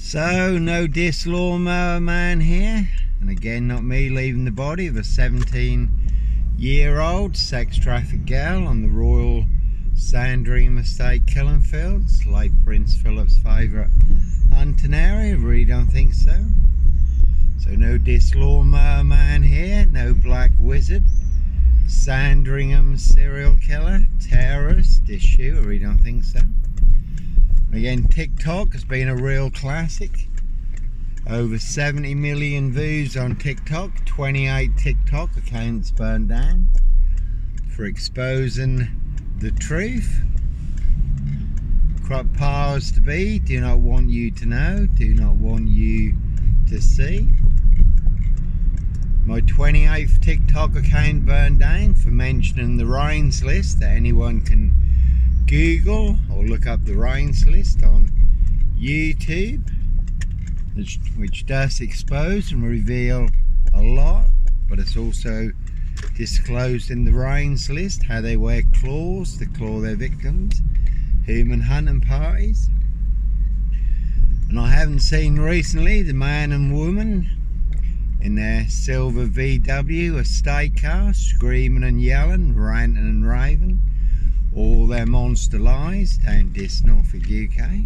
So, no diss lawnmower man here, and again not me leaving the body of a 17-year-old sex trafficked girl on the Royal Sandringham estate, Killenfields, late Prince Philip's favourite hunting area. Really don't think so. So no diss lawnmower man here, no black wizard, Sandringham serial killer, terrorist issue. I really don't think so. Again, TikTok has been a real classic. Over 70 million views on TikTok, 28 TikTok accounts burned down for exposing the truth. Crop powers to be do not want you to know, do not want you to see. My 28th TikTok account burned down for mentioning the rains list that anyone can Google or look up the rains list on YouTube, which does expose and reveal a lot, but it's also disclosed in the rains list how they wear claws to claw their victims, human hunting parties. And I haven't seen recently the man and woman in their silver VW estate car screaming and yelling, ranting and raving all their monster lies down this Norfolk, UK.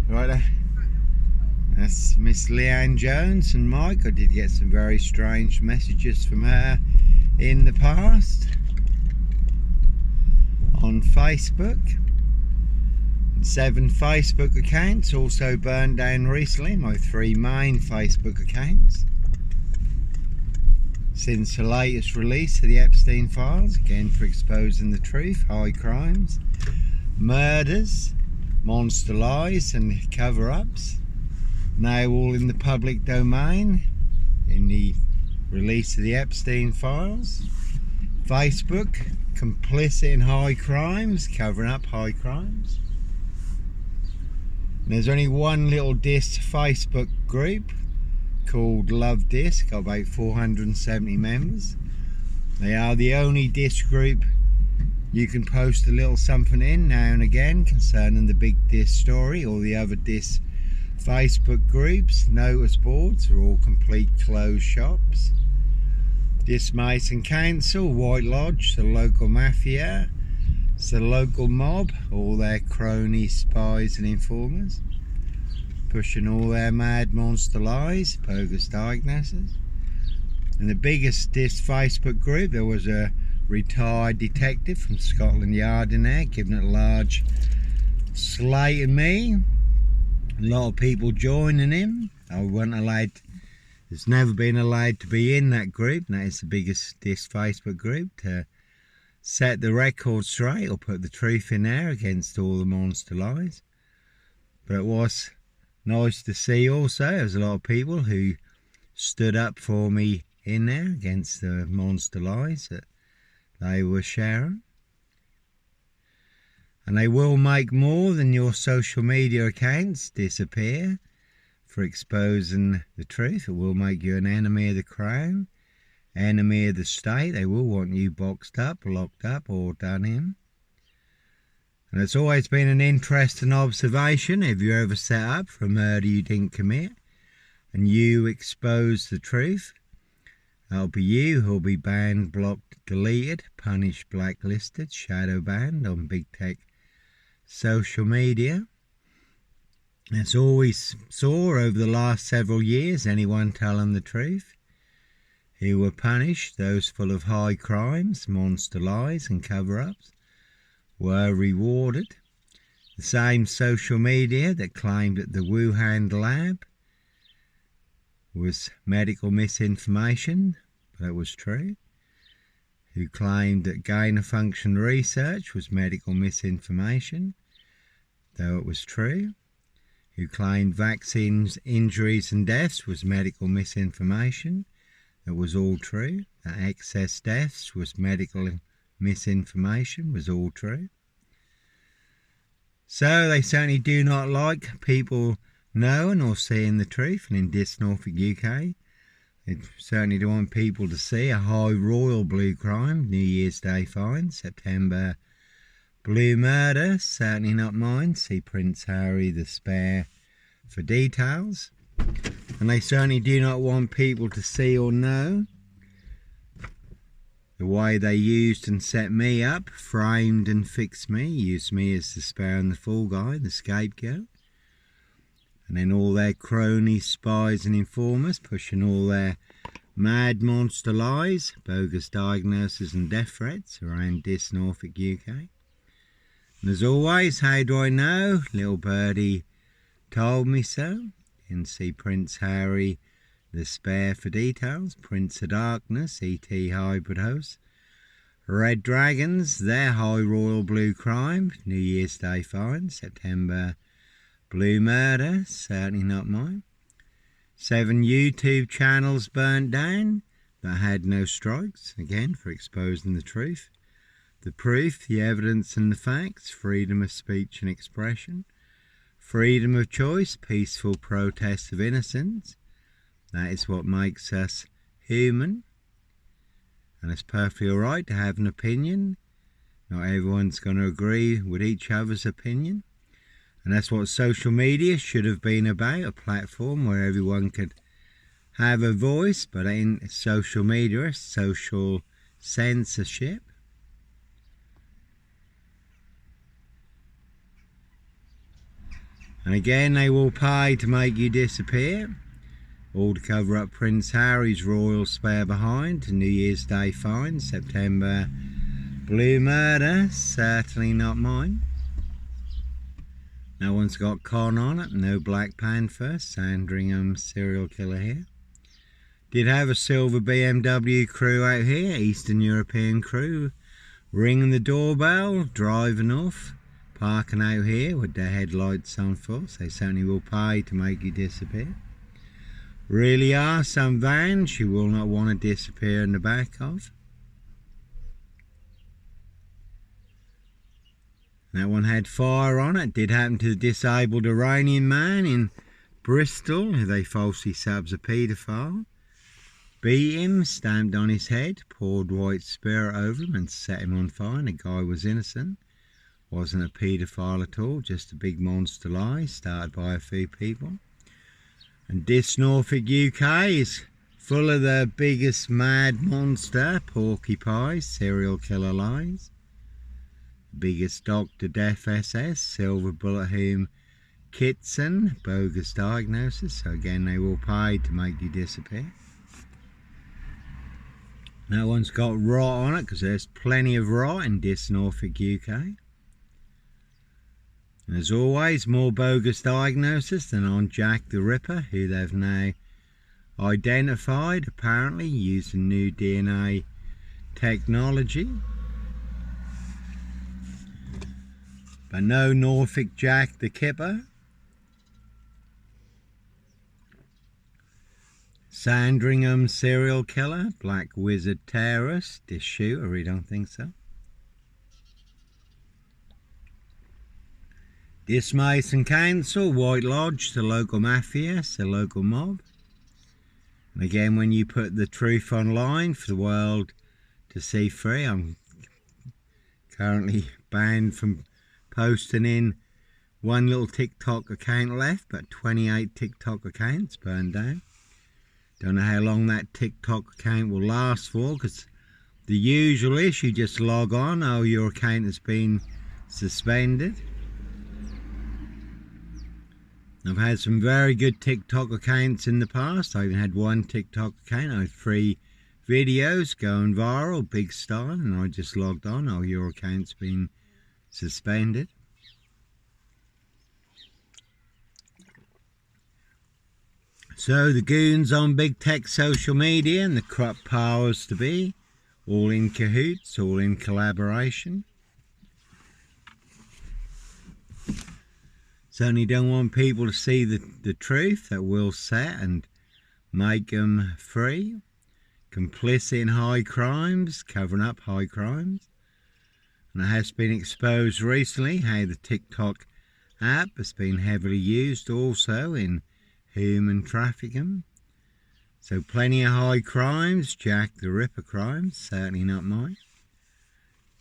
Right, that's Miss Leanne Jones and Mike. I did get some very strange messages from her in the past on Facebook. 7 Facebook accounts also burned down recently, my 3 main Facebook accounts. Since the latest release of the Epstein files, again for exposing the truth, high crimes, murders, monster lies and cover-ups, now all in the public domain in the release of the Epstein files. Facebook, complicit in high crimes, covering up high crimes. And there's only one little diss Facebook group called Love Diss, got about 470 members. They are the only diss group you can post a little something in now and again concerning the big diss story. All the other diss Facebook groups, notice boards, are all complete closed shops. Diss Mason Council, White Lodge, the local mafia, it's the local mob, all their cronies, spies and informers, pushing all their mad monster lies, bogus diagnoses. And the biggest diss Facebook group, there was a retired detective from Scotland Yard in there, giving it a large slate of me. A lot of people joining him. I wasn't allowed, there's never been allowed to be in that group, and that is the biggest diss Facebook group, to set the record straight or put the truth in there against all the monster lies. But it was nice to see also there was a lot of people who stood up for me in there against the monster lies that they were sharing. And they will make more than your social media accounts disappear for exposing the truth. It will make you an enemy of the crown, enemy of the state. They will want you boxed up, locked up or done in. And it's always been an interesting observation. If you're ever set up for a murder you didn't commit and you expose the truth, that'll be you who'll be banned, blocked, deleted, punished, blacklisted, shadow banned on big tech social media. It's always saw over the last several years anyone telling the truth who were punished. Those full of high crimes, monster lies and cover-ups were rewarded. The same social media that claimed that the Wuhan lab was medical misinformation, but it was true, who claimed that gain-of-function research was medical misinformation, though it was true, who claimed vaccines, injuries and deaths was medical misinformation, it was all true, that excess deaths was medical misinformation, was all true. So they certainly do not like people knowing or seeing the truth, and in this Norfolk, UK, they certainly don't want people to see a high royal blue crime, New Year's Day fine, September Blue murder, certainly not mine. See Prince Harry the Spare for details. And they certainly do not want people to see or know the way they used and set me up, framed and fixed me, used me as the spare and the fall guy, the scapegoat. And then all their cronies, spies and informers pushing all their mad monster lies, bogus diagnoses and death threats around this Norfolk, UK. And as always, how do I know? Little birdie told me so. And see Prince Harry the Spare for details. Prince of Darkness, E.T. hybrid host. Red Dragons, their high royal blue crime. New Year's Day fine, September blue murder, certainly not mine. 7 YouTube channels burnt down that had no strikes, again for exposing the truth. The proof, the evidence and the facts, freedom of speech and expression. Freedom of choice, peaceful protest of innocence. That is what makes us human. And it's perfectly alright to have an opinion. Not everyone's going to agree with each other's opinion. And that's what social media should have been about, a platform where everyone could have a voice, but in social media, social censorship. And again, they will pay to make you disappear, all to cover up Prince Harry's royal spare behind, to New Year's Day fine, September blue murder, certainly not mine. No one's got con on it, no Black Panther, Sandringham serial killer here. Did have a silver BMW crew out here, Eastern European crew, ringing the doorbell, driving off. Parking out here with their headlights on full. They certainly will pay to make you disappear. Really are some vans you will not want to disappear in the back of. That one had fire on it. Did happen to the disabled Iranian man in Bristol, who they falsely said was a paedophile. Beat him, stamped on his head, poured white spirit over him and set him on fire. The guy was innocent. Wasn't a paedophile at all, just a big monster lie started by a few people. And this Norfolk, UK is full of the biggest mad monster, porcupines, serial killer lies. Biggest Dr. Death SS, Silver Bullet Whom Kitson, bogus diagnosis. So again, they will pay to make you disappear. No one's got rot on it because there's plenty of rot in this Norfolk, UK. And as always, more bogus diagnosis than on Jack the Ripper, who they've now identified, apparently, using new DNA technology. But no Norfolk Jack the Kipper. Sandringham serial killer, Black Wizard terrorist, this shooter, we don't think so. This Mason Council, White Lodge, the local mafia, the local mob. And again, when you put the truth online for the world to see free, I'm currently banned from posting in one little TikTok account left, but 28 TikTok accounts burned down. Don't know how long that TikTok account will last for, because the usual is you just log on, oh, your account has been suspended. I've had some very good TikTok accounts in the past. I even had one TikTok account. I had 3 videos going viral, big style, and I just logged on. Oh, your account's been suspended. So the goons on big tech social media and the corrupt powers to be, all in cahoots, all in collaboration. Certainly don't want people to see the truth that will set and make them free. Complicit in high crimes, covering up high crimes. And it has been exposed recently how the TikTok app has been heavily used also in human trafficking. So plenty of high crimes, Jack the Ripper crimes, certainly not mine.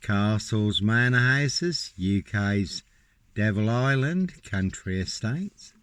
Castles, manor houses, UK's Devil Island country estates.